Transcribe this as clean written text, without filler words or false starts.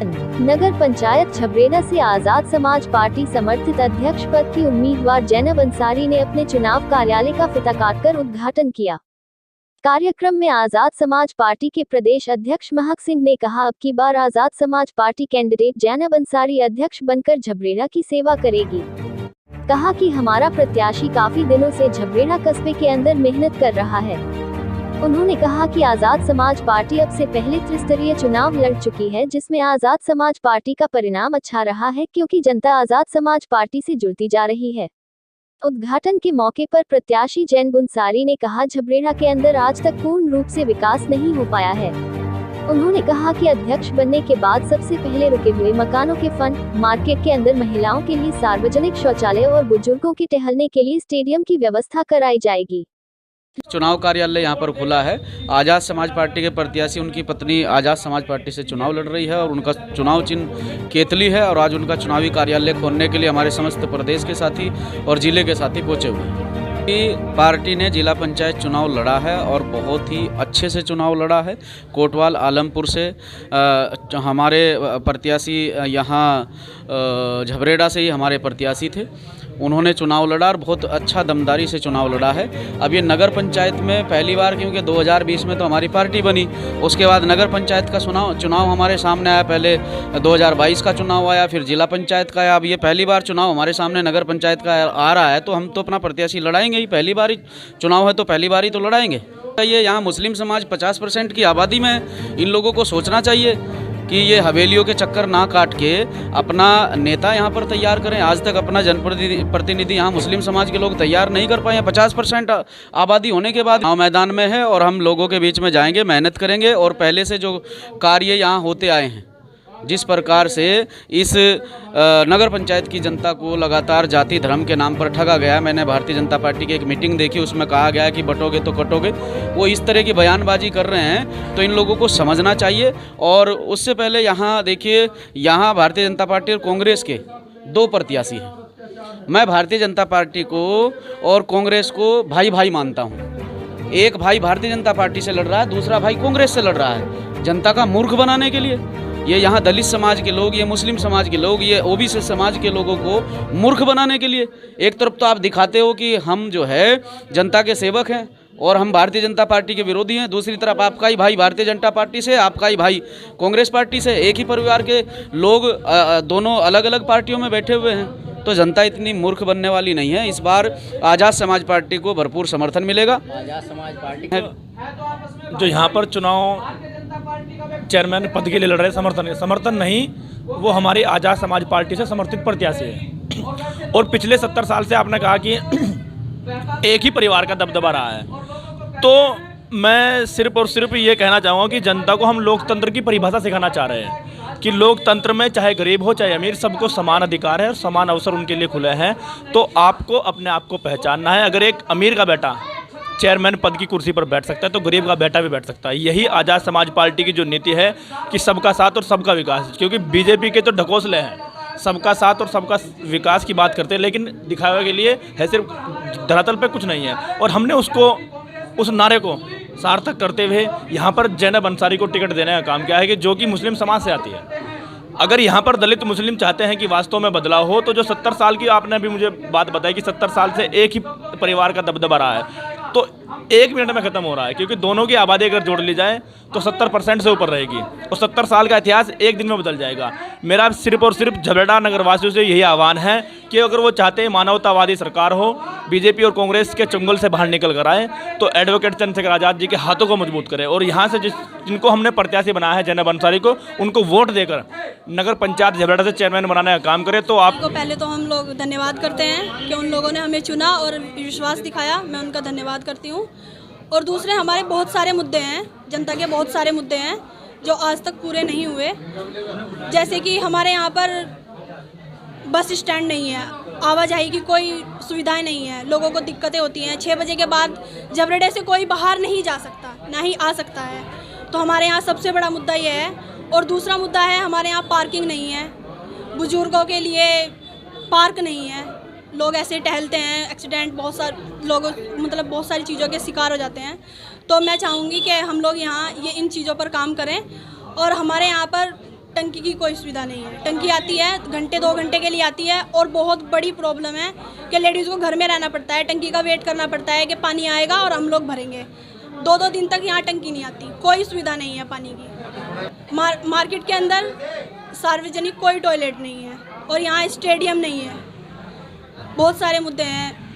नगर पंचायत झबरेड़ा से आजाद समाज पार्टी समर्थित अध्यक्ष पद की उम्मीदवार जैनब अंसारी ने अपने चुनाव कार्यालय का फीता काटकर उद्घाटन किया। कार्यक्रम में आजाद समाज पार्टी के प्रदेश अध्यक्ष महक सिंह ने कहा, अब की बार आजाद समाज पार्टी कैंडिडेट जैनब अंसारी अध्यक्ष बनकर झबरेड़ा की सेवा करेगी। कहा कि हमारा प्रत्याशी काफी दिनों से झबरेड़ा कस्बे के अंदर मेहनत कर रहा है। उन्होंने कहा कि आजाद समाज पार्टी अब से पहले त्रिस्तरीय चुनाव लड़ चुकी है, जिसमें आजाद समाज पार्टी का परिणाम अच्छा रहा है, क्योंकि जनता आजाद समाज पार्टी से जुड़ती जा रही है। उद्घाटन के मौके पर प्रत्याशी जैनब अंसारी ने कहा, झबरेड़ा के अंदर आज तक पूर्ण रूप से विकास नहीं हो पाया है। उन्होंने कहा कि अध्यक्ष बनने के बाद सबसे पहले रुके हुए मकानों के फंड, मार्केट के अंदर महिलाओं के लिए सार्वजनिक शौचालय और बुजुर्गों के टहलने के लिए स्टेडियम की व्यवस्था कराई जाएगी। चुनाव कार्यालय यहाँ पर खुला है। आज़ाद समाज पार्टी के प्रत्याशी, उनकी पत्नी आज़ाद समाज पार्टी से चुनाव लड़ रही है और उनका चुनाव चिन्ह केतली है और आज उनका चुनावी कार्यालय खोलने के लिए हमारे समस्त प्रदेश के साथी और जिले के साथी पहुँचे हुए हैं। पार्टी ने जिला पंचायत चुनाव लड़ा है और बहुत ही अच्छे से चुनाव लड़ा है। कोटवाल आलमपुर से हमारे प्रत्याशी यहाँ झबरेड़ा से ही हमारे प्रत्याशी थे, उन्होंने चुनाव लड़ा और बहुत अच्छा दमदारी से चुनाव लड़ा है। अब ये नगर पंचायत में पहली बार, क्योंकि 2020 में तो हमारी पार्टी बनी, उसके बाद नगर पंचायत का चुनाव हमारे सामने आया। पहले 2022 का चुनाव आया, फिर जिला पंचायत का आया। अब ये पहली बार चुनाव हमारे सामने नगर पंचायत का आ रहा है, तो हम तो अपना प्रत्याशी लड़ाएंगे ही। पहली बार ही चुनाव है तो पहली बार ही तो लड़ाएंगे। ये यहाँ मुस्लिम समाज 50% की आबादी में है। इन लोगों को सोचना चाहिए कि ये हवेलियों के चक्कर ना काट के अपना नेता यहाँ पर तैयार करें। आज तक अपना जनप्रतिनिधि यहाँ मुस्लिम समाज के लोग तैयार नहीं कर पाए हैं। 50% आबादी होने के बाद मैदान में है और हम लोगों के बीच में जाएंगे, मेहनत करेंगे और पहले से जो कार्य यहाँ होते आए हैं, जिस प्रकार से इस नगर पंचायत की जनता को लगातार जाति धर्म के नाम पर ठगा गया। मैंने भारतीय जनता पार्टी की एक मीटिंग देखी, उसमें कहा गया कि बटोगे तो कटोगे। वो इस तरह की बयानबाजी कर रहे हैं, तो इन लोगों को समझना चाहिए। और उससे पहले यहाँ देखिए, यहाँ भारतीय जनता पार्टी और कांग्रेस के 2 प्रत्याशी हैं। मैं भारतीय जनता पार्टी को और कांग्रेस को भाई भाई मानता हूँ। एक भाई भारतीय जनता पार्टी से लड़ रहा है, दूसरा भाई कांग्रेस से लड़ रहा है, जनता का मूर्ख बनाने के लिए। ये यहाँ दलित समाज के लोग, ये मुस्लिम समाज के लोग, ये ओबीसी समाज के लोगों को मूर्ख बनाने के लिए। एक तरफ तो आप दिखाते हो कि हम जो है जनता के सेवक हैं और हम भारतीय जनता पार्टी के विरोधी हैं, दूसरी तरफ आपका ही भाई भारतीय जनता पार्टी से, आपका ही भाई कांग्रेस पार्टी से, एक ही परिवार के लोग दोनों अलग अलग पार्टियों में बैठे हुए हैं। तो जनता इतनी मूर्ख बनने वाली नहीं है। इस बार आज़ाद समाज पार्टी को भरपूर समर्थन मिलेगा। आज़ाद समाज पार्टी जो यहाँ पर चुनाव चेयरमैन पद के लिए लड़ रहे, समर्थन नहीं, वो हमारी आज़ाद समाज पार्टी से समर्थित प्रत्याशी है। और पिछले 70 साल से आपने कहा कि एक ही परिवार का दबदबा रहा है, तो मैं सिर्फ और सिर्फ ये कहना चाहूँगा कि जनता को हम लोकतंत्र की परिभाषा सिखाना चाह रहे हैं कि लोकतंत्र में चाहे गरीब हो चाहे अमीर, सबको समान अधिकार है और समान अवसर उनके लिए खुले हैं। तो आपको अपने आप को पहचानना है। अगर एक अमीर का बेटा चेयरमैन पद की कुर्सी पर बैठ सकता है तो गरीब का बेटा भी बैठ सकता है। यही आज़ाद समाज पार्टी की जो नीति है कि सबका साथ और सबका विकास, क्योंकि बीजेपी के तो ढकोसले हैं, सबका साथ और सबका विकास की बात करते हैं, लेकिन दिखावे के लिए है, सिर्फ धरातल पे कुछ नहीं है। और हमने उस नारे को सार्थक करते हुए यहाँ पर जैनब अंसारी को टिकट देने का काम किया है, कि जो कि मुस्लिम समाज से आती है। अगर यहाँ पर दलित मुस्लिम चाहते हैं कि वास्तव में बदलाव हो, तो जो 70 साल की आपने अभी मुझे बात बताई कि 70 साल से एक ही परिवार का दबदबा रहा है, तो 1 मिनट में ख़त्म हो रहा है। क्योंकि दोनों की आबादी अगर जोड़ ली जाए तो 70% से ऊपर रहेगी और 70 साल का इतिहास एक दिन में बदल जाएगा। मेरा सिर्फ और सिर्फ झबरेड़ा नगरवासियों से यही आह्वान है कि अगर वो चाहते हैं मानवतावादी सरकार हो, बीजेपी और कांग्रेस के चंगुल से बाहर निकल कर आए, तो एडवोकेट चंद्रशेखर आज़ाद जी के हाथों को मजबूत करें और यहाँ से जिनको हमने प्रत्याशी बनाया है जैनब अंसारी को, उनको वोट देकर नगर पंचायत झबरेड़ा से चेयरमैन बनाने का काम करें। तो आपको पहले तो हम लोग धन्यवाद करते हैं कि उन लोगों ने हमें चुना और विश्वास दिखाया, मैं उनका धन्यवाद करती हूँ। और दूसरे हमारे बहुत सारे मुद्दे हैं, जनता के बहुत सारे मुद्दे हैं जो आज तक पूरे नहीं हुए। जैसे कि हमारे यहाँ पर बस स्टैंड नहीं है, आवाजाही की कोई सुविधाएं नहीं है, लोगों को दिक्कतें होती हैं। 6 बजे के बाद झबरेड़े से कोई बाहर नहीं जा सकता, ना ही आ सकता है। तो हमारे यहाँ सबसे बड़ा मुद्दा ये है। और दूसरा मुद्दा है, हमारे यहाँ पार्किंग नहीं है, बुजुर्गों के लिए पार्क नहीं है, लोग ऐसे टहलते हैं, एक्सीडेंट बहुत सारे लोग मतलब बहुत सारी चीज़ों के शिकार हो जाते हैं। तो मैं चाहूँगी कि हम लोग यहाँ इन चीज़ों पर काम करें और हमारे यहाँ पर टंकी की कोई सुविधा नहीं है। टंकी आती है घंटे 2 घंटे के लिए आती है, और बहुत बड़ी प्रॉब्लम है कि लेडीज़ को घर में रहना पड़ता है, टंकी का वेट करना पड़ता है कि पानी आएगा और हम लोग भरेंगे। 2-2 दिन तक यहाँ टंकी नहीं आती, कोई सुविधा नहीं है पानी की। मार्केट के अंदर सार्वजनिक कोई टॉयलेट नहीं है, और यहाँ स्टेडियम नहीं है। बहुत सारे मुद्दे हैं।